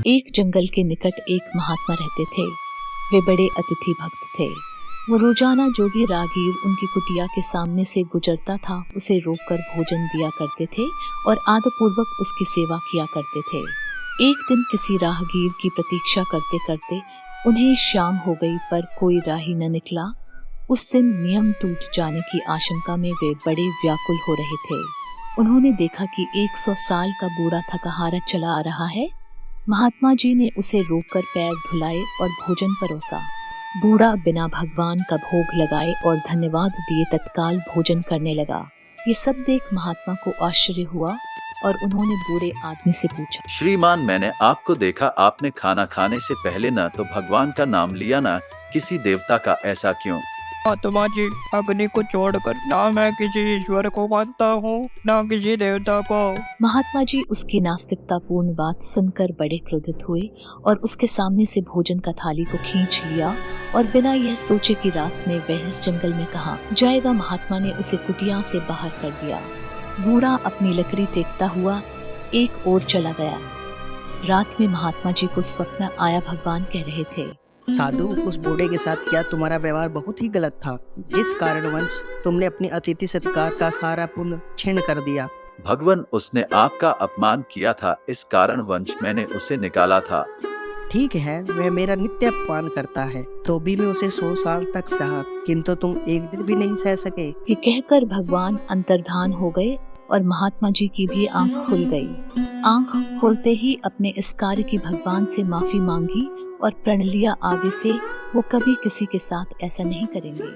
एक जंगल के निकट एक महात्मा रहते थे। वे बड़े अतिथि भक्त थे। वो रोजाना जो भी राहगीर उनकी कुटिया के सामने से गुजरता था उसे रोककर भोजन दिया करते थे और आदरपूर्वक उसकी सेवा किया करते थे। एक दिन किसी राहगीर की प्रतीक्षा करते करते उन्हें शाम हो गई पर कोई राही न निकला। उस दिन नियम टूट जाने की आशंका में वे बड़े व्याकुल हो रहे थे। उन्होंने देखा कि 100 साल का बूढ़ा थकाहारा चला आ रहा है। महात्मा जी ने उसे रोककर पैर धुलाए और भोजन परोसा। बूढ़ा बिना भगवान का भोग लगाए और धन्यवाद दिए तत्काल भोजन करने लगा। ये सब देख महात्मा को आश्चर्य हुआ और उन्होंने बूढ़े आदमी से पूछा, श्रीमान, मैंने आपको देखा, आपने खाना खाने से पहले न तो भगवान का नाम लिया न किसी देवता का, ऐसा क्यों? महात्मा जी, अग्नि को छोड़कर ना मैं किसी ईश्वर को मानता हूँ ना किसी देवता को। महात्मा जी उसकी नास्तिकतापूर्ण बात सुनकर बड़े क्रोधित हुए और उसके सामने से भोजन का थाली को खींच लिया और बिना यह सोचे कि रात में वह इस जंगल में कहाँ जाएगा, महात्मा ने उसे कुटिया से बाहर कर दिया। बूढ़ा अपनी लकड़ी टेकता हुआ एक ओर चला गया। रात में महात्मा जी को स्वप्न आया। भगवान कह रहे थे, साधु, उस बूढ़े के साथ क्या तुम्हारा व्यवहार बहुत ही गलत था, जिस कारणवश तुमने अपनी अतिथि सत्कार का सारा पुण्य क्षीण कर दिया। भगवान, उसने आपका अपमान किया था, इस कारणवश मैंने उसे निकाला था। ठीक है, वह मेरा नित्य अपमान करता है तो भी मैं उसे 100 साल तक सहा, किंतु तुम एक दिन भी नहीं सह सके। ये कहकर भगवान अंतर्धान हो गए और महात्मा जी की भी आंख खुल गई। आंख खोलते ही अपने इस कार्य की भगवान से माफी मांगी और प्रण लिया आगे से वो कभी किसी के साथ ऐसा नहीं करेंगे।